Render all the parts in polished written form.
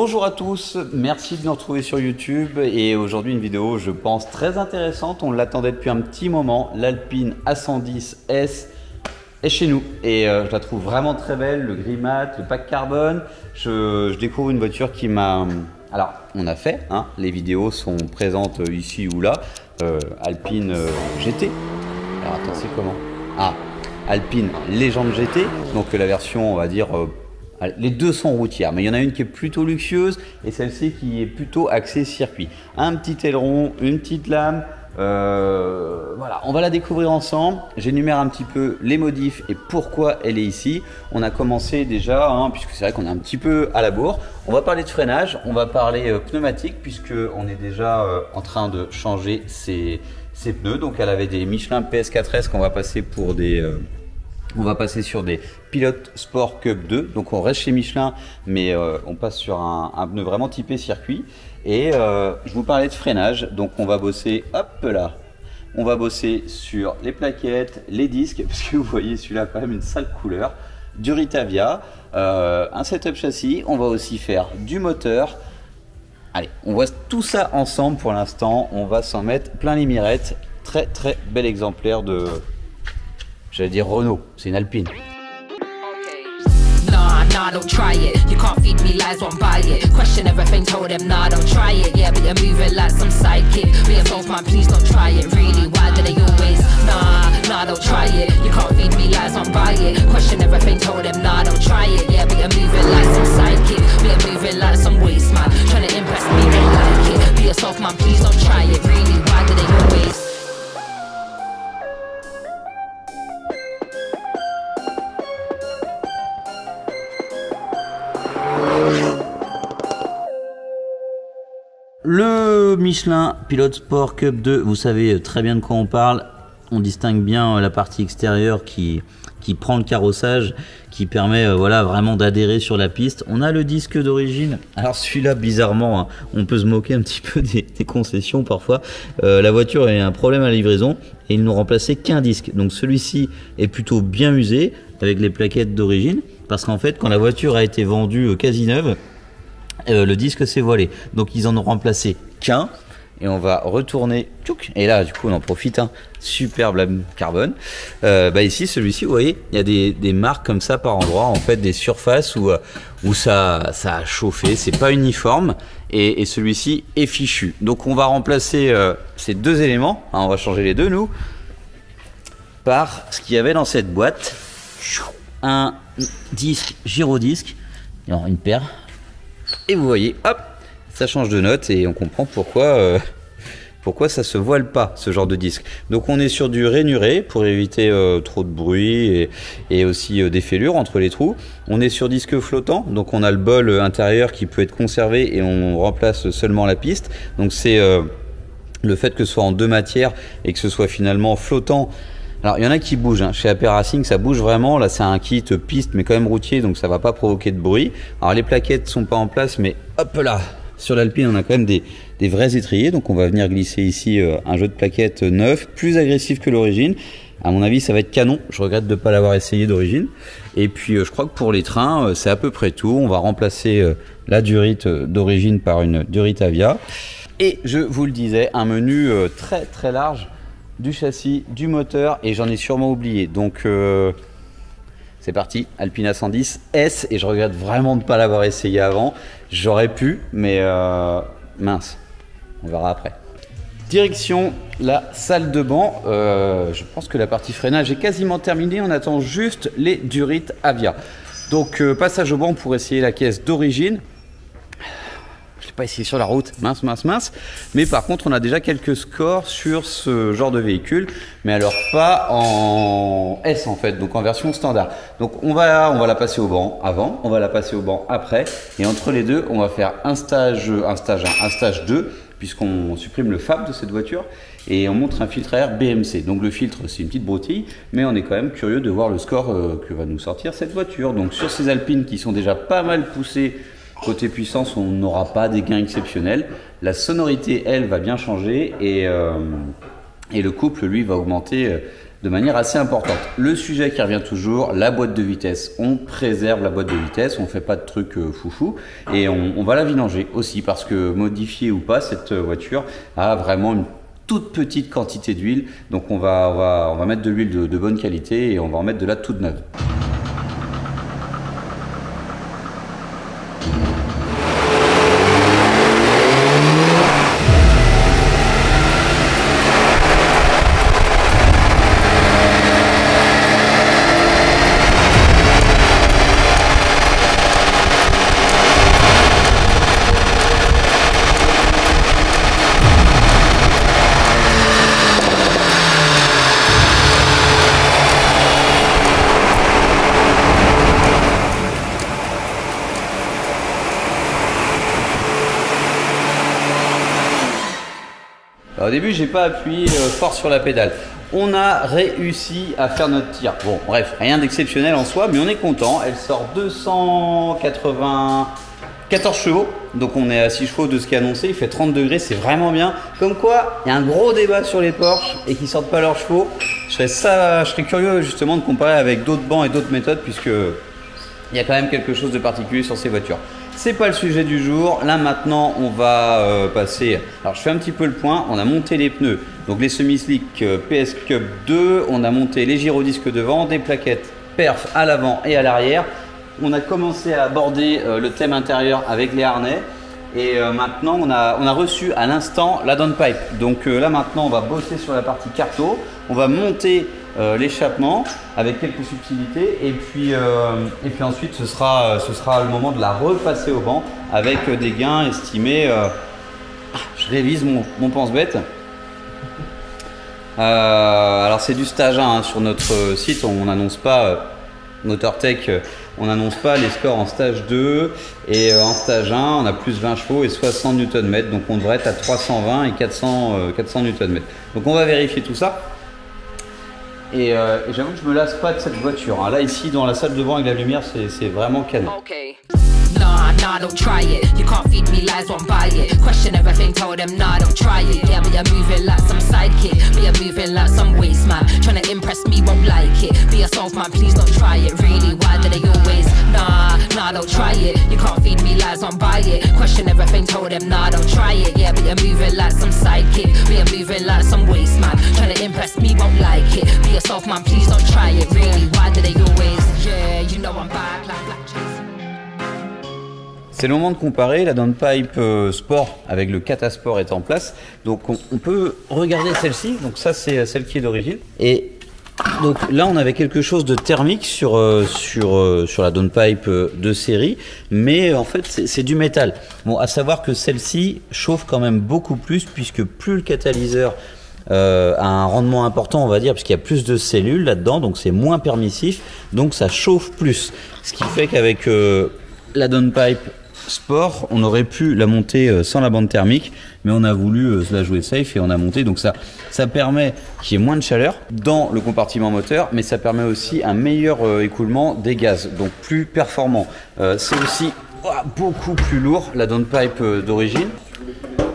Bonjour à tous, merci de nous retrouver sur YouTube et aujourd'hui une vidéo je pense très intéressante, on l'attendait depuis un petit moment, l'Alpine A110S est chez nous et je la trouve vraiment très belle, le gris mat, le pack carbone, je découvre une voiture qui m'a... Alors on a fait, hein, les vidéos sont présentes ici ou là, Alpine GT, alors attends c'est comment? Ah, Alpine Légende GT, donc la version on va dire... les deux sont routières, mais il y en a une qui est plutôt luxueuse et celle-ci qui est plutôt axée circuit. Un petit aileron, une petite lame, voilà, on va la découvrir ensemble. J'énumère un petit peu les modifs et pourquoi elle est ici. On a commencé déjà, hein, puisque c'est vrai qu'on est un petit peu à la bourre. On va parler de freinage, on va parler pneumatique, puisqu'on est déjà en train de changer ses pneus. Donc elle avait des Michelin PS4S qu'on va passer pour des... on va passer sur des Pilot Sport Cup 2, donc on reste chez Michelin, mais on passe sur un pneu vraiment typé circuit. Et je vous parlais de freinage, donc on va bosser, hop là, on va bosser sur les plaquettes, les disques, parce que vous voyez celui-là quand même une sale couleur, du Ritavia, un setup châssis, on va aussi faire du moteur. Allez, on voit tout ça ensemble pour l'instant, on va s'en mettre plein les mirettes. Très très bel exemplaire de... J'allais dire Renault, c'est une Alpine. Nah, don't try it. You can't feed me lies, won't buy it. Question everything, told them, nah, don't try it. Yeah, but you're moving like some sidekick. Be a both man, please don't try it. Really, why do they always? Nah, don't try it. You can't feed me lies, won't buy it. Question everything, told them, nah, don't try it. Yeah, but you're moving like some sidekick. Be a moving like some waste man. Trying to impress me, don't like it. Be yourself, man, please don't try it. Really, why do they always? Le Michelin Pilot Sport Cup 2, vous savez très bien de quoi on parle. On distingue bien la partie extérieure qui prend le carrossage, qui permet voilà, vraiment d'adhérer sur la piste. On a le disque d'origine. Alors celui-là, bizarrement, hein, on peut se moquer un petit peu des concessions parfois. La voiture a un problème à la livraison et ils n'ont remplacé qu'un disque. Donc celui-ci est plutôt bien usé avec les plaquettes d'origine. Parce qu'en fait, quand la voiture a été vendue quasi neuve, le disque s'est voilé, donc ils en ont remplacé qu'un et on va retourner et là du coup on en profite, hein, superbe lame carbone. Ici celui-ci vous voyez il y a des marques comme ça par endroit, en fait des surfaces où ça a chauffé, c'est pas uniforme et celui-ci est fichu, donc on va remplacer ces deux éléments, hein, on va changer les deux nous par ce qu'il y avait dans cette boîte, un disque gyrodisque, alors une paire. Et vous voyez, hop, ça change de note et on comprend pourquoi ça se voile pas, ce genre de disque. Donc on est sur du rainuré pour éviter trop de bruit et aussi des fêlures entre les trous. On est sur disque flottant, donc on a le bol intérieur qui peut être conservé et on remplace seulement la piste. Donc c'est le fait que ce soit en deux matières et que ce soit finalement flottant. Alors il y en a qui bougent, hein. Chez AP Racing ça bouge vraiment, là c'est un kit piste mais quand même routier donc ça va pas provoquer de bruit. Alors les plaquettes sont pas en place mais hop là, sur l'Alpine on a quand même des vrais étriers, donc on va venir glisser ici un jeu de plaquettes neuf, plus agressif que l'origine. À mon avis ça va être canon, je regrette de ne pas l'avoir essayé d'origine. Et puis je crois que pour les trains c'est à peu près tout, on va remplacer la durite d'origine par une durite Avia. Et je vous le disais, un menu très très large, du châssis, du moteur et j'en ai sûrement oublié, donc c'est parti, Alpine A110 S et je regrette vraiment de ne pas l'avoir essayé avant, j'aurais pu mais mince, on verra après. Direction la salle de banc, je pense que la partie freinage est quasiment terminée, on attend juste les durites Avia. Donc passage au banc pour essayer la caisse d'origine. Je l'ai pas essayé sur la route, mince. Mais par contre, on a déjà quelques scores sur ce genre de véhicule, mais alors pas en S en fait, donc en version standard. Donc on va la passer au banc avant, on va la passer au banc après, et entre les deux, on va faire un stage 1, un stage 2, puisqu'on supprime le fab de cette voiture et on montre un filtre à air BMC. Donc le filtre, c'est une petite broutille, mais on est quand même curieux de voir le score que va nous sortir cette voiture. Donc sur ces Alpines qui sont déjà pas mal poussées. Côté puissance, on n'aura pas des gains exceptionnels. La sonorité, elle, va bien changer et le couple, lui, va augmenter de manière assez importante. Le sujet qui revient toujours, la boîte de vitesse. On préserve la boîte de vitesse, on fait pas de trucs foufou et on va la vidanger aussi parce que modifiée ou pas, cette voiture a vraiment une toute petite quantité d'huile. Donc on va mettre de l'huile de bonne qualité et on va en mettre de la toute neuve. Alors, au début, j'ai pas appuyé fort sur la pédale. On a réussi à faire notre tir. Bon, bref, rien d'exceptionnel en soi, mais on est content. Elle sort 294 chevaux, donc on est à 6 chevaux de ce qui est annoncé. Il fait 30 degrés, c'est vraiment bien. Comme quoi, il y a un gros débat sur les Porsche et qui sortent pas leurs chevaux. Je serais curieux justement de comparer avec d'autres bancs et d'autres méthodes, puisque il y a quand même quelque chose de particulier sur ces voitures. C'est pas le sujet du jour. Là maintenant on va passer. Alors je fais un petit peu le point. On a monté les pneus, donc les semi-slick PS Cup 2. On a monté les gyrodisques devant, des plaquettes perf à l'avant et à l'arrière. On a commencé à aborder le thème intérieur avec les harnais. Et maintenant on a reçu à l'instant la downpipe. Donc là maintenant on va bosser sur la partie carto. On va monter l'échappement avec quelques subtilités et puis ensuite ce sera le moment de la repasser au banc avec des gains estimés. Je révise mon pense-bête. Alors c'est du stage 1 hein, sur notre site, on n'annonce pas MotorTech, on n'annonce pas les scores en stage 2 et en stage 1 on a plus 20 chevaux et 60 Nm, donc on devrait être à 320 et 400 Nm. Donc on va vérifier tout ça. Et j'avoue que je me lasse pas de cette voiture. Hein. Là ici dans la salle de bain avec la lumière, c'est vraiment canon. Okay. Nah, don't try it. You can't feed me lies, won't buy it. Question everything, told them, nah, don't try it. Yeah, but you're moving like some sidekick. But you're moving like some waste man. Trying to impress me, won't like it. Be yourself, man, please don't try it. Really, why do they always? Nah, don't try it. You can't feed me lies, won't buy it. Question everything, told them, nah, don't try it. Yeah, but you're moving like some sidekick. But you're moving like some waste man. Trying to impress me, won't like it. Be yourself, man, please don't try it. Really, why do they always? Yeah, you know I'm back like Black Chase. C'est le moment de comparer. La downpipe sport avec le Catasport est en place. Donc on peut regarder celle-ci. Donc ça c'est celle qui est d'origine. Et donc là on avait quelque chose de thermique sur la downpipe de série. Mais en fait c'est du métal. Bon, à savoir que celle-ci chauffe quand même beaucoup plus, puisque plus le catalyseur a un rendement important, on va dire, parce qu'il y a plus de cellules là-dedans, donc c'est moins permissif, donc ça chauffe plus. Ce qui fait qu'avec la downpipe sport, on aurait pu la monter sans la bande thermique, mais on a voulu se la jouer safe et on a monté. Donc ça permet qu'il y ait moins de chaleur dans le compartiment moteur, mais ça permet aussi un meilleur écoulement des gaz, donc plus performant. C'est aussi beaucoup plus lourd, la downpipe d'origine.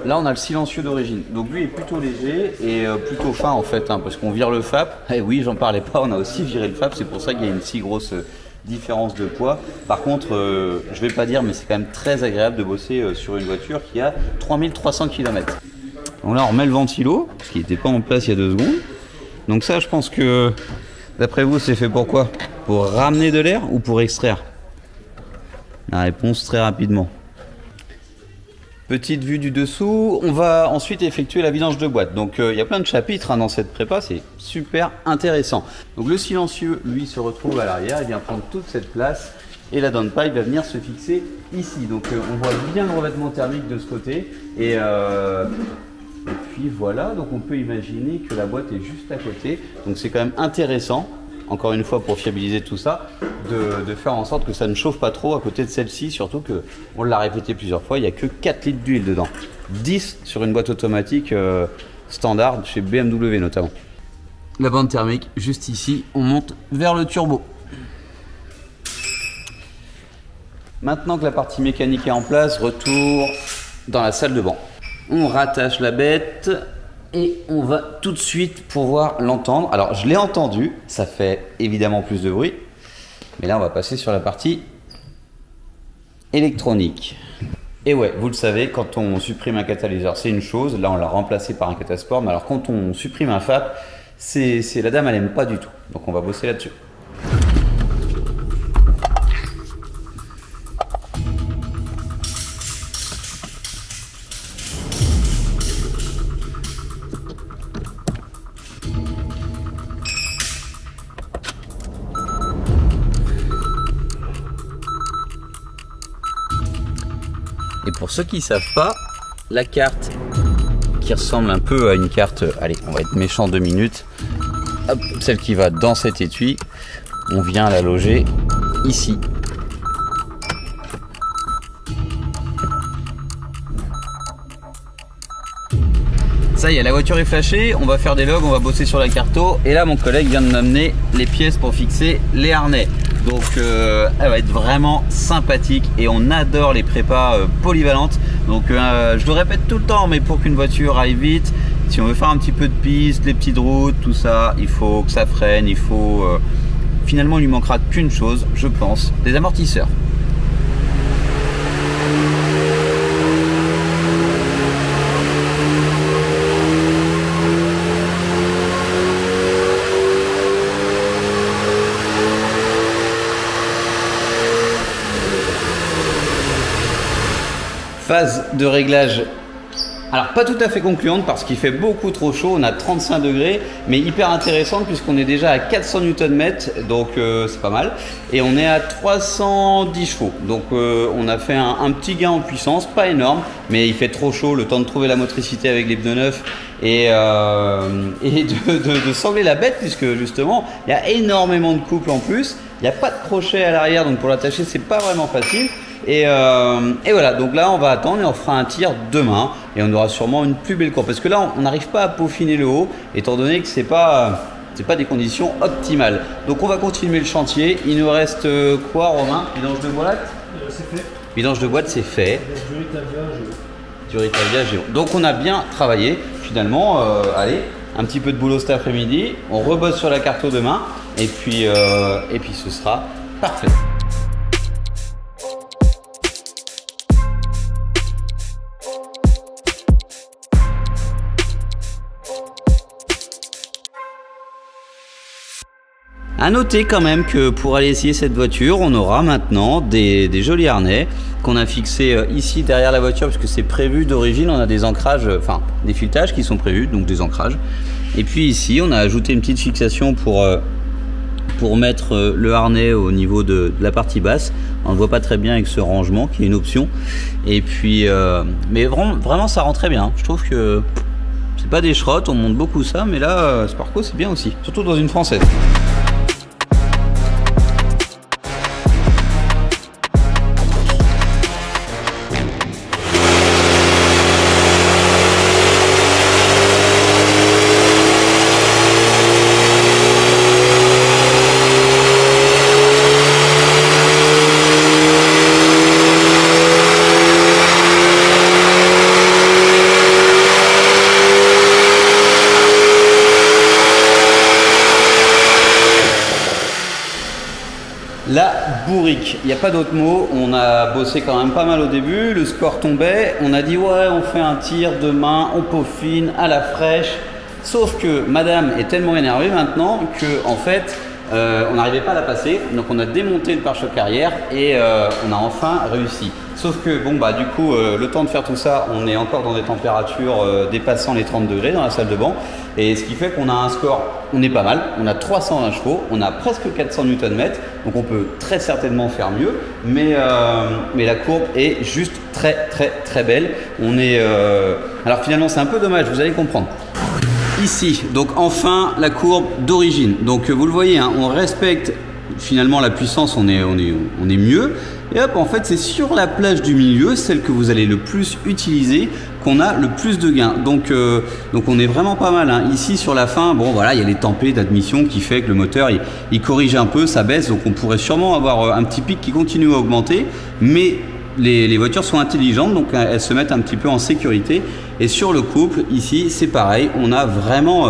Là on a le silencieux d'origine, donc lui est plutôt léger et plutôt fin en fait, hein, parce qu'on vire le FAP. Et oui, j'en parlais pas, on a aussi viré le FAP, c'est pour ça qu'il y a une si grosse différence de poids. Par contre, je vais pas dire, mais c'est quand même très agréable de bosser sur une voiture qui a 3300 km. Donc là on remet le ventilo, ce qui n'était pas en place il y a 2 secondes. Donc ça, je pense que d'après vous c'est fait pour quoi? Pour ramener de l'air ou pour extraire? La réponse très rapidement. Petite vue du dessous, on va ensuite effectuer la vidange de boîte. Donc il y a plein de chapitres hein, dans cette prépa, c'est super intéressant. Donc le silencieux, lui, se retrouve à l'arrière, il vient prendre toute cette place et la downpipe va venir se fixer ici. Donc on voit bien le revêtement thermique de ce côté et puis voilà, donc on peut imaginer que la boîte est juste à côté. Donc c'est quand même intéressant, encore une fois pour fiabiliser tout ça, de faire en sorte que ça ne chauffe pas trop à côté de celle-ci, surtout que on l'a répété plusieurs fois, il n'y a que 4 litres d'huile dedans, 10 sur une boîte automatique standard chez BMW notamment. La bande thermique juste ici, on monte vers le turbo. Maintenant que la partie mécanique est en place, retour dans la salle de banc. On rattache la bête et on va tout de suite pouvoir l'entendre. Alors je l'ai entendu, ça fait évidemment plus de bruit, mais là on va passer sur la partie électronique. Et ouais, vous le savez, quand on supprime un catalyseur, c'est une chose. Là, on l'a remplacé par un catasport. Mais alors, quand on supprime un FAP, la dame, elle n'aime pas du tout. Donc, on va bosser là-dessus. Et pour ceux qui ne savent pas, la carte qui ressemble un peu à une carte, allez, on va être méchant 2 minutes, hop, celle qui va dans cet étui, on vient la loger ici. Ça y est, la voiture est flashée, on va faire des logs, on va bosser sur la carto. Et là, mon collègue vient de m'amener les pièces pour fixer les harnais. Donc, elle va être vraiment sympathique et on adore les prépas polyvalentes. Donc, je le répète tout le temps, mais pour qu'une voiture aille vite, si on veut faire un petit peu de piste, les petites routes, tout ça, il faut que ça freine, il faut... Finalement, il lui manquera qu'une chose, je pense, des amortisseurs. Phase de réglage, alors pas tout à fait concluante parce qu'il fait beaucoup trop chaud, on a 35 degrés, mais hyper intéressante puisqu'on est déjà à 400 Nm, donc c'est pas mal, et on est à 310 chevaux, donc on a fait un petit gain en puissance, pas énorme, mais il fait trop chaud, le temps de trouver la motricité avec les pneus neufs et de sangler la bête puisque justement il y a énormément de couple en plus, il n'y a pas de crochet à l'arrière, donc pour l'attacher c'est pas vraiment facile. Et voilà, donc là on va attendre et on fera un tir demain et on aura sûrement une plus belle courbe parce que là on n'arrive pas à peaufiner le haut étant donné que c'est pas des conditions optimales. Donc on va continuer le chantier. Il nous reste quoi, Romain? Vidange de boîte? C'est fait. Vidange de boîte, c'est fait. Du Ritavia Géo. Donc on a bien travaillé finalement. Allez, un petit peu de boulot cet après-midi. On rebosse sur la carto demain et puis ce sera parfait. À noter quand même que pour aller essayer cette voiture, on aura maintenant des jolis harnais qu'on a fixés ici derrière la voiture parce que c'est prévu d'origine. On a des ancrages, enfin des filetages qui sont prévus, donc des ancrages. Et puis ici, on a ajouté une petite fixation pour mettre le harnais au niveau de la partie basse. On ne voit pas très bien avec ce rangement qui est une option. Et puis, mais vraiment ça rend très bien. Je trouve que c'est pas des schrottes, on monte beaucoup ça, mais là, Sparco c'est bien aussi, surtout dans une française. La bourrique, il n'y a pas d'autre mot, on a bossé quand même pas mal au début, le score tombait, on a dit ouais on fait un tir demain, on peaufine à la fraîche, sauf que madame est tellement énervée maintenant que en fait on n'arrivait pas à la passer, donc on a démonté le pare-choc arrière et on a enfin réussi. Sauf que bon bah du coup le temps de faire tout ça, on est encore dans des températures dépassant les 30 degrés dans la salle de banc, et ce qui fait qu'on a un score, on est pas mal, on a 320 chevaux, on a presque 400 Nm, donc on peut très certainement faire mieux, mais la courbe est juste très belle. On est alors finalement c'est un peu dommage, vous allez comprendre. Ici, donc enfin la courbe d'origine. Donc vous le voyez, hein, on respecte finalement la puissance, on est mieux. Et hop, en fait c'est sur la plage du milieu, celle que vous allez le plus utiliser, qu'on a le plus de gains. Donc on est vraiment pas mal, hein. Ici sur la fin, bon voilà, il y a les tempêtes d'admission qui fait que le moteur il corrige un peu, ça baisse, donc on pourrait sûrement avoir un petit pic qui continue à augmenter, mais les voitures sont intelligentes, donc elles se mettent un petit peu en sécurité. Et sur le couple, ici, c'est pareil, on a vraiment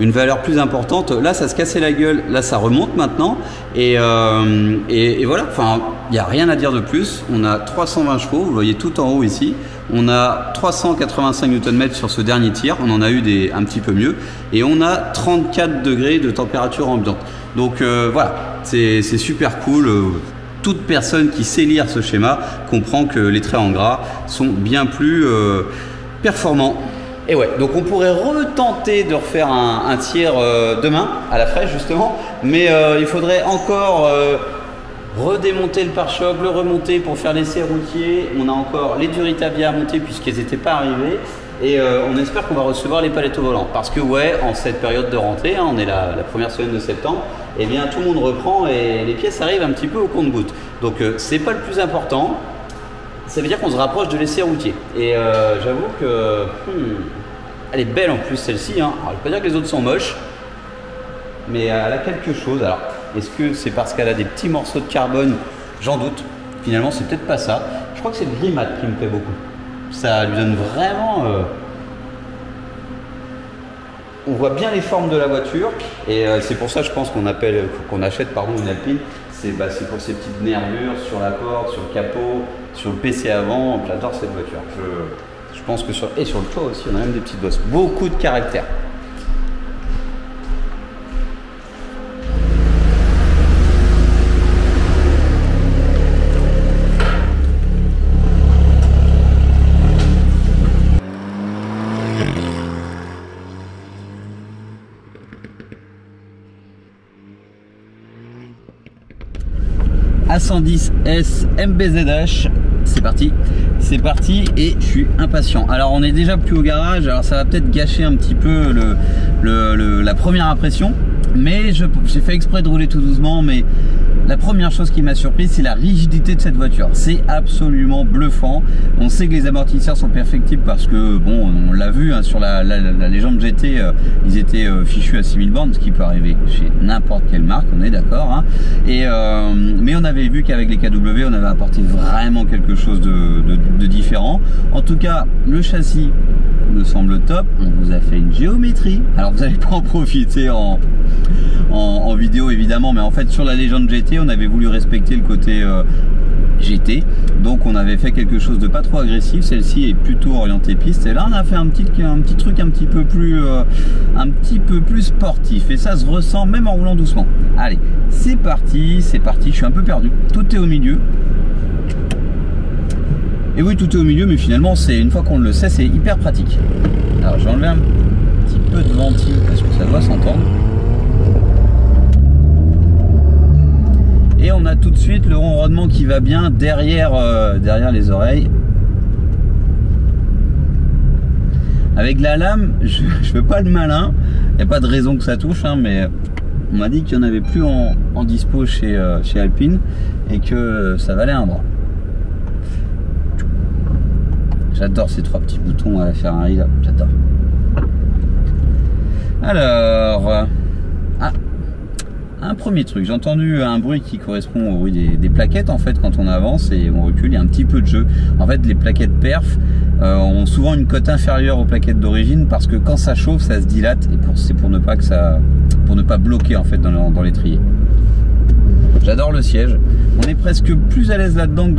une valeur plus importante. Là, ça se cassait la gueule, là, ça remonte maintenant. Et voilà, enfin, il n'y a rien à dire de plus. On a 320 chevaux, vous voyez tout en haut ici. On a 385 Nm sur ce dernier tir, on en a eu un petit peu mieux. Et on a 34 degrés de température ambiante. Donc voilà, c'est super cool. Toute personne qui sait lire ce schéma comprend que les traits en gras sont bien plus performants. Et ouais, donc on pourrait retenter de refaire un tir demain à la fraîche justement, mais il faudrait encore redémonter le pare-choc, le remonter pour faire l'essai routier. On a encore les Duritavia à monter puisqu'elles n'étaient pas arrivées. Et on espère qu'on va recevoir les palettes au volant. Parce que ouais, en cette période de rentrée, hein, on est la première semaine de septembre, et bien tout le monde reprend et les pièces arrivent un petit peu au compte-gouttes. Donc c'est pas le plus important. Ça veut dire qu'on se rapproche de l'essai routier. Et j'avoue que elle est belle en plus celle-ci. Hein. Alors, je ne vais pas dire que les autres sont moches, mais elle a quelque chose. Alors, est-ce que c'est parce qu'elle a des petits morceaux de carbone? J'en doute. Finalement, c'est peut-être pas ça. Je crois que c'est le gris mat qui me plaît beaucoup. Ça lui donne vraiment... On voit bien les formes de la voiture et c'est pour ça je pense qu'on achète une Alpine. C'est pour ces petites nervures sur la porte, sur le capot, sur le PC avant. J'adore cette voiture. Je pense que sur le toit aussi, on a même des petites bosses. Beaucoup de caractère. A110S MBZH, c'est parti et je suis impatient. Alors on est déjà plus au garage, alors ça va peut-être gâcher un petit peu la première impression, mais j'ai fait exprès de rouler tout doucement. Mais la première chose qui m'a surpris, c'est la rigidité de cette voiture. C'est absolument bluffant. On sait que les amortisseurs sont perfectibles parce que bon, on l'a vu hein, sur la légende GT, ils étaient fichus à 6000 bornes, ce qui peut arriver chez n'importe quelle marque, on est d'accord hein. Mais on avait vu qu'avec les KW, on avait apporté vraiment quelque chose de différent. En tout cas, le châssis me semble top. On vous a fait une géométrie. Alors vous n'allez pas en profiter en vidéo évidemment, mais en fait sur la légende GT, on avait voulu respecter le côté GT, donc on avait fait quelque chose de pas trop agressif. Celle-ci est plutôt orientée piste, et là on a fait un petit truc un petit peu plus sportif, et ça se ressent même en roulant doucement. Allez, c'est parti, je suis un peu perdu, tout est au milieu. Et oui, tout est au milieu, mais finalement c'est, une fois qu'on le sait, c'est hyper pratique. Alors j'ai enlevé un petit peu de ventile parce que ça doit s'entendre. Et on a tout de suite le ronronnement qui va bien derrière les oreilles. Avec la lame, je fais pas le malin. Il n'y a pas de raison que ça touche, hein, mais on m'a dit qu'il n'y en avait plus en dispo chez Alpine et que ça valait un bras. J'adore ces trois petits boutons à la Ferrari là, j'adore. Alors, un premier truc, j'ai entendu un bruit qui correspond au bruit des plaquettes en fait quand on avance et on recule, il y a un petit peu de jeu. En fait les plaquettes perf ont souvent une cote inférieure aux plaquettes d'origine parce que quand ça chauffe ça se dilate et c'est pour ne pas bloquer en fait dans l'étrier. J'adore le siège, on est presque plus à l'aise là-dedans que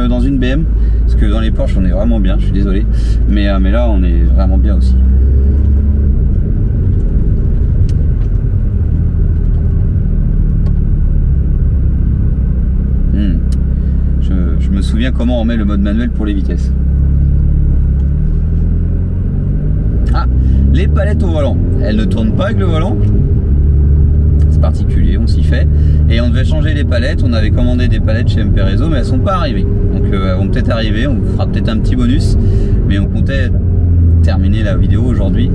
dans une BM, parce que dans les Porsche on est vraiment bien, je suis désolé, mais là on est vraiment bien aussi. Je me souviens comment on met le mode manuel pour les vitesses. Ah, les palettes au volant, elles ne tournent pas avec le volant. C'est particulier, on s'y fait. Et on devait changer les palettes, on avait commandé des palettes chez MP Réseau, mais elles sont pas arrivées. Donc elles vont peut-être arriver, on vous fera peut-être un petit bonus. Mais on comptait terminer la vidéo aujourd'hui.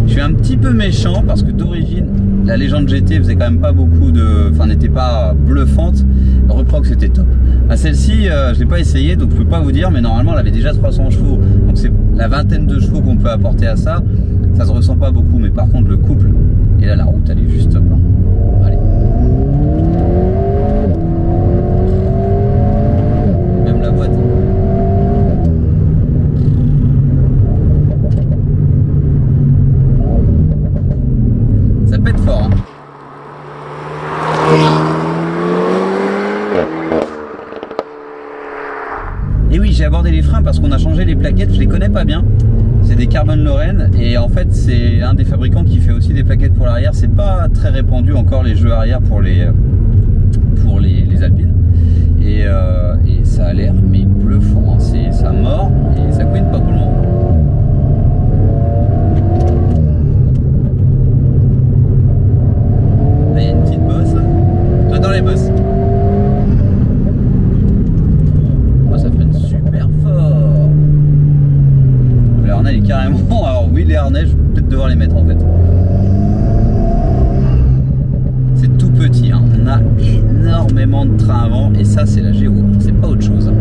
Je suis un petit peu méchant parce que d'origine la légende GT faisait quand même pas beaucoup n'était pas bluffante. Reproc c'était top. Celle-ci je l'ai pas essayé donc je peux pas vous dire, mais normalement elle avait déjà 300 chevaux, donc c'est la vingtaine de chevaux qu'on peut apporter à ça. Ça se ressent pas beaucoup, mais par contre le couple, et là la route elle est juste top. Allez. connais pas bien. C'est des Carbon Lorraine et en fait c'est un des fabricants qui fait aussi des plaquettes pour l'arrière. C'est pas très répandu encore les jeux arrière pour les Alpines et ça a l'air mais bluffant, hein. Ça mord et ça couine pas pour le moment. Là il y a une petite bosse, j'adore les bosses. Oh, ça freine super fort. Le harnais est carrément, alors oui les harnais je vais peut-être devoir les mettre en fait. C'est tout petit, hein. On a énormément de trains avant et ça c'est la Géo, c'est pas autre chose.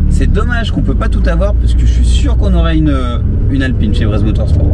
C'est dommage qu'on peut pas tout avoir parce que je suis sûr qu'on aurait une Alpine chez Bresse Motorsport.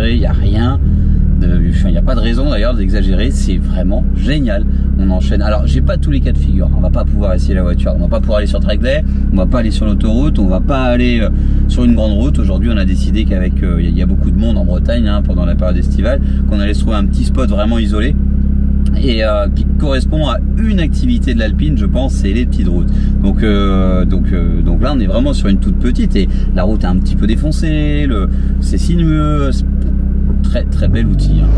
Il n'y a rien, il n'y a pas de raison d'ailleurs d'exagérer, c'est vraiment génial. On enchaîne, alors j'ai pas tous les cas de figure, on va pas pouvoir essayer la voiture, on va pas pouvoir aller sur track day, on va pas aller sur l'autoroute, on va pas aller sur une grande route. Aujourd'hui on a décidé qu'avec, il y a beaucoup de monde en Bretagne hein, pendant la période estivale, qu'on allait se trouver un petit spot vraiment isolé et qui correspond à une activité de l'Alpine, je pense, c'est les petites routes. Donc là on est vraiment sur une toute petite et la route est un petit peu défoncée, c'est sinueux, très bel outil. Hein.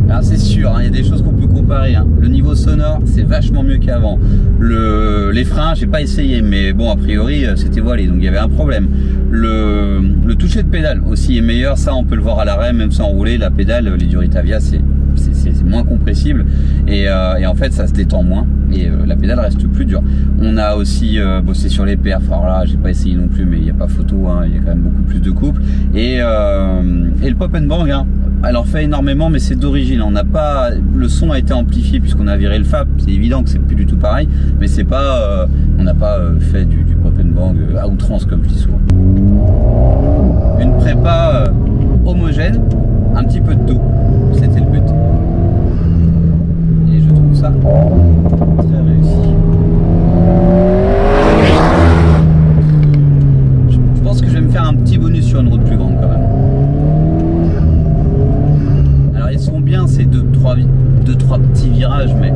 Alors c'est sûr, il y a des choses qu'on peut comparer. Hein. Le niveau sonore, c'est vachement mieux qu'avant. Les freins, j'ai pas essayé, mais bon, a priori, c'était voilé, donc il y avait un problème. Le toucher de pédale aussi est meilleur, ça on peut le voir à l'arrêt, même sans rouler, la pédale, les Duritavia, c'est moins compressible et en fait ça se détend moins et la pédale reste plus dure. On a aussi bossé sur les perfs, alors là j'ai pas essayé non plus mais il n'y a pas photo, hein, il y a quand même beaucoup plus de couple et le pop and bang, hein, elle en fait énormément mais c'est d'origine, on n'a pas, le son a été amplifié puisqu'on a viré le fab, c'est évident que c'est plus du tout pareil mais c'est pas, on n'a pas fait du pop and bang à outrance comme je dis souvent. Une prépa homogène, un petit peu de tout, c'était le but. Et je trouve ça très réussi. Je pense que je vais me faire un petit bonus sur une route plus grande quand même. Alors ils sont bien ces deux trois petits virages mais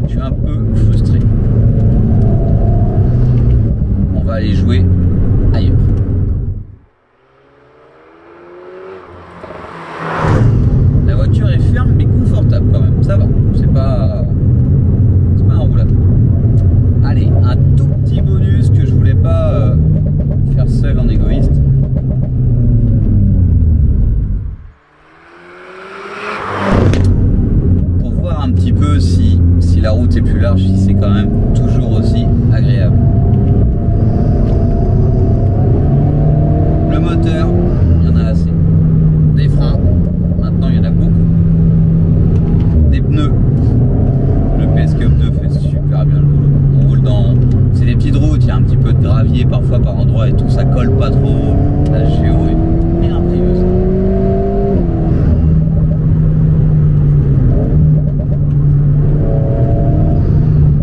je suis un peu frustré. On va aller jouer ailleurs. La voiture est ferme mais confortable quand même, ça va, c'est pas inroulable. Allez, un tout petit bonus que je voulais pas faire seul en égoïste. Pour voir un petit peu si la route est plus large, si c'est quand même toujours aussi agréable. Le moteur, il y en a assez. Des freins, maintenant il y en a beaucoup. Des pneus, le PS Cup 2 fait super bien le boulot. On roule dans, c'est des petites routes, il y a un petit peu de gravier parfois par endroit et tout, ça colle pas trop. La Géo est merveilleuse.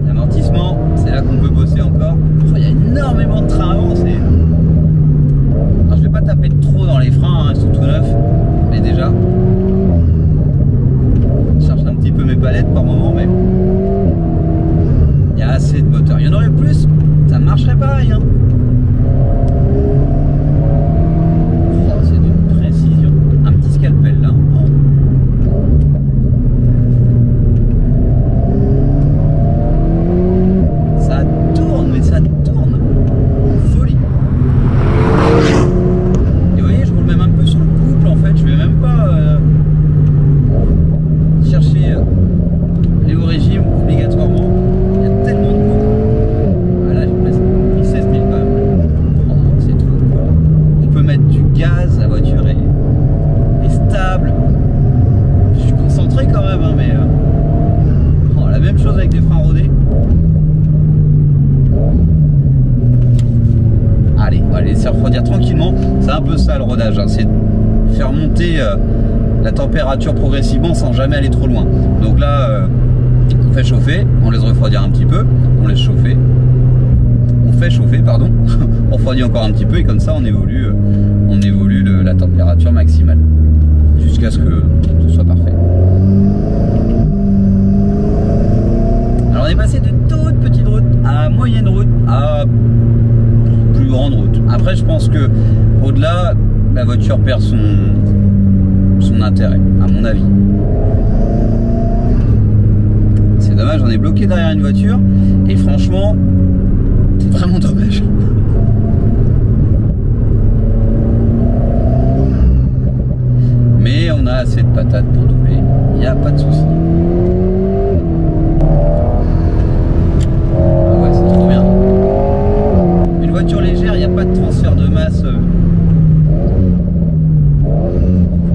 L'amortissement, c'est là qu'on peut bosser encore. Oh, il y a énormément de trains avant, c'est... Alors je vais pas taper trop dans les freins, hein, ils sont tout neufs, mais déjà je cherche un petit peu mes palettes par moment, mais il y a assez de moteur. Il y en aurait plus, ça marcherait pareil, hein. laisser refroidir tranquillement. C'est un peu ça le rodage, hein. C'est faire monter la température progressivement sans jamais aller trop loin. Donc là, on fait chauffer, on laisse refroidir un petit peu, on laisse chauffer, on fait chauffer, pardon, on refroidit encore un petit peu et comme ça on évolue la température maximale jusqu'à ce que ce soit parfait. Alors on est passé de toute petite route à moyenne route à plus grande route. Après je pense que au-delà, la voiture perd son intérêt, à mon avis. C'est dommage, on est bloqué derrière une voiture et franchement, c'est vraiment dommage. Mais on a assez de patates pour doubler, il n'y a pas de souci. Ah ouais, c'est trop bien. Une voiture légère, il n'y a pas de transfert de masse.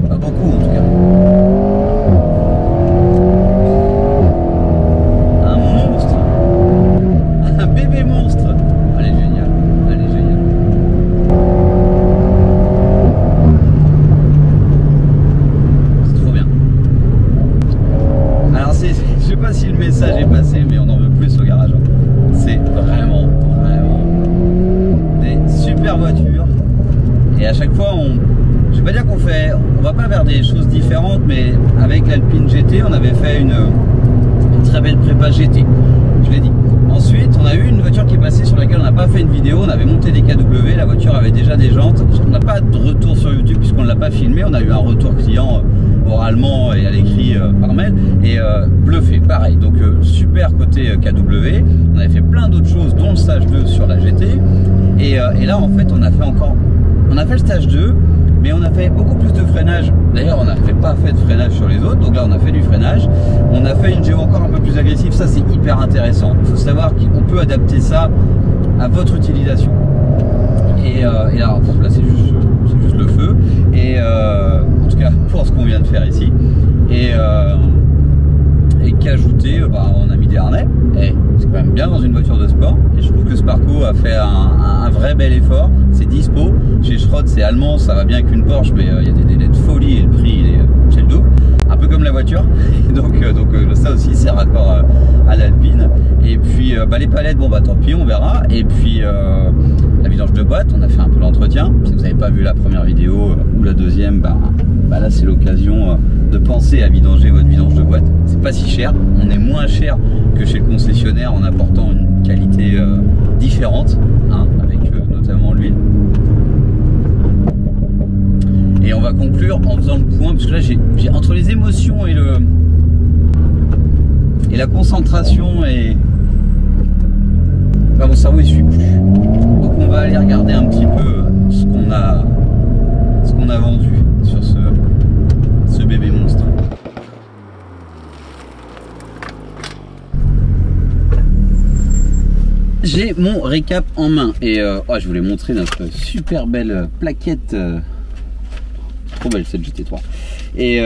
Pas beaucoup en tout cas. Un monstre. Un bébé monstre. Elle est géniale. Elle est géniale. C'est trop bien. Alors je sais pas si le message est passé, mais on en veut plus au garage. C'est vraiment des super voitures. Et à chaque fois je vais pas dire on va pas vers des choses différentes, mais avec l'Alpine GT, on avait fait une très belle prépa GT, je l'ai dit. Ensuite, on a eu une voiture qui est passée sur laquelle on n'a pas fait une vidéo, on avait monté des KW, la voiture avait déjà des jantes, on n'a pas de retour sur YouTube puisqu'on ne l'a pas filmé, on a eu un retour client oralement et à l'écrit par mail, et bluffé, pareil, donc super côté KW, on avait fait plein d'autres choses dont le stage 2 sur la GT, et là en fait on a fait le stage 2, mais on a fait beaucoup plus de freinage. D'ailleurs, on n'avait pas fait de freinage sur les autres, donc là on a fait du freinage. On a fait une géo encore un peu plus agressive, ça c'est hyper intéressant. Il faut savoir qu'on peut adapter ça à votre utilisation. Et là, là c'est juste le feu. Et en tout cas pour ce qu'on vient de faire ici. Et qu'ajouter, on a mis des harnais. Et c'est quand même bien dans une voiture de sport. Et je trouve que Sparco a fait un vrai bel effort. C'est dispo. Chez Schrott, c'est allemand, ça va bien qu'une Porsche, mais il y a des délais de folie et le prix c'est le double. Un peu comme la voiture. donc ça aussi, c'est raccord à l'Alpine. Et puis les palettes, tant pis, on verra. Et puis la vidange de boîte, on a fait un peu l'entretien. Si vous n'avez pas vu la première vidéo ou la deuxième, là c'est l'occasion de penser à vidanger votre vidange de boîte. C'est pas si cher, on est moins cher que chez le concessionnaire en apportant une qualité différente, avec notamment l'huile. Et on va conclure en faisant le point, parce que là j'ai entre les émotions et la concentration et mon cerveau il suit plus. Donc on va aller regarder un petit peu ce qu'on a vendu sur ce bébé monstre. J'ai mon récap en main et je voulais montrer notre super belle plaquette. Trop belle cette GT3. Et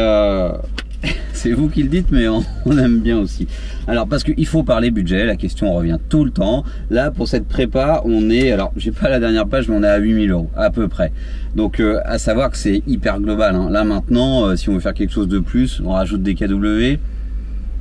c'est vous qui le dites, mais on aime bien aussi. Alors parce qu'il faut parler budget, la question revient tout le temps. Là pour cette prépa, on est, alors j'ai pas la dernière page, mais on est à 8 000 € à peu près. Donc à savoir que c'est hyper global. Là maintenant, si on veut faire quelque chose de plus, on rajoute des KW.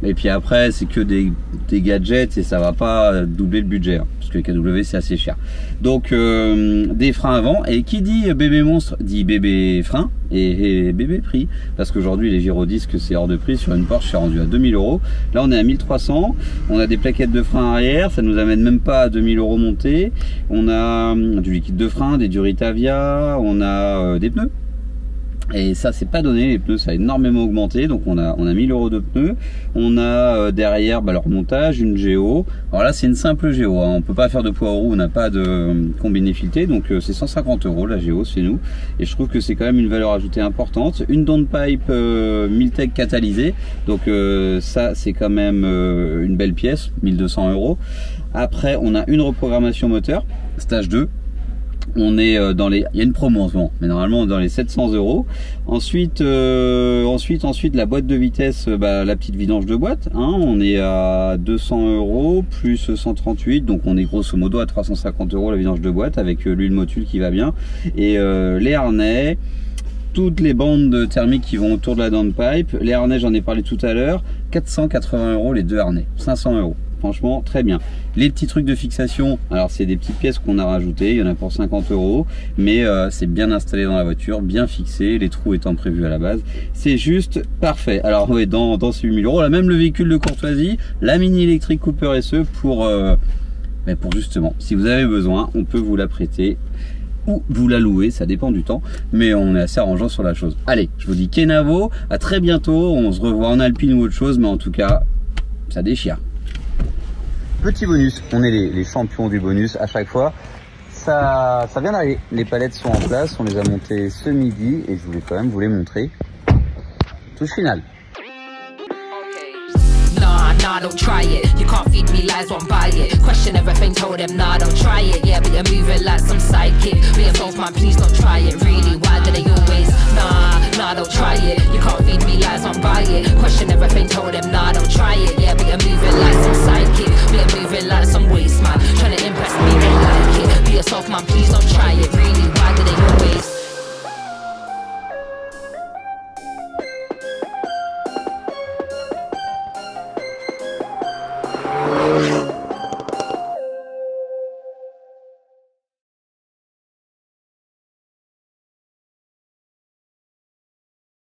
Et puis après, c'est que des gadgets et ça va pas doubler le budget, parce que les KW c'est assez cher. Donc des freins avant, et qui dit bébé monstre dit bébé frein et bébé prix, parce qu'aujourd'hui les gyrodisques c'est hors de prix. Sur une Porsche c'est rendu à 2000 €. Là on est à 1300. On a des plaquettes de frein arrière, ça nous amène même pas à 2000 € montés. On a du liquide de frein, des Duritavia, on a des pneus. Et ça c'est pas donné, les pneus ça a énormément augmenté, donc on a 1000 € de pneus. On a derrière leur montage, une géo. Alors là c'est une simple géo, on peut pas faire de poids roue, on n'a pas de combiné fileté, donc c'est 150 € la géo chez nous. Et je trouve que c'est quand même une valeur ajoutée importante. Une downpipe Miltech catalysée, donc ça c'est quand même une belle pièce, 1200 €. Après on a une reprogrammation moteur, stage 2. On est dans les, il y a une promo en ce moment, mais normalement dans les 700 €. Ensuite, ensuite la boîte de vitesse, la petite vidange de boîte, hein, on est à 200 € plus 138, donc on est grosso modo à 350 € la vidange de boîte avec l'huile Motul qui va bien et les harnais. Toutes les bandes thermiques qui vont autour de la downpipe, les harnais j'en ai parlé tout à l'heure, 480 € les 2 harnais, 500 €. Franchement, très bien. Les petits trucs de fixation, alors c'est des petites pièces qu'on a rajoutées, il y en a pour 50 €, mais c'est bien installé dans la voiture, bien fixé, les trous étant prévus à la base. C'est juste parfait. Alors oui, dans ces 8000 €, là même le véhicule de courtoisie, la mini électrique Cooper SE pour justement, si vous avez besoin, on peut vous la prêter ou vous la louer, ça dépend du temps, mais on est assez arrangeant sur la chose. Allez, je vous dis Kenavo, à très bientôt, on se revoit en Alpine ou autre chose, mais en tout cas, ça déchire. Petit bonus, on est les champions du bonus à chaque fois. Ça vient d'arriver, les palettes sont en place, on les a montées ce midi et je voulais quand même vous les montrer. Touche finale. Nah, don't try it. You can't feed me lies, won't buy it. Question everything, told them, nah, don't try it. Yeah, but you're moving like some sidekick. Be a both man, please don't try it. Really, why do they always? Nah, don't try it. You can't feed me lies, won't buy it. Question everything, told them, nah, don't try it. Yeah, but you're moving like some sidekick. Be a moving like some waste man. Trying to impress me, don't like it. Be yourself, man, please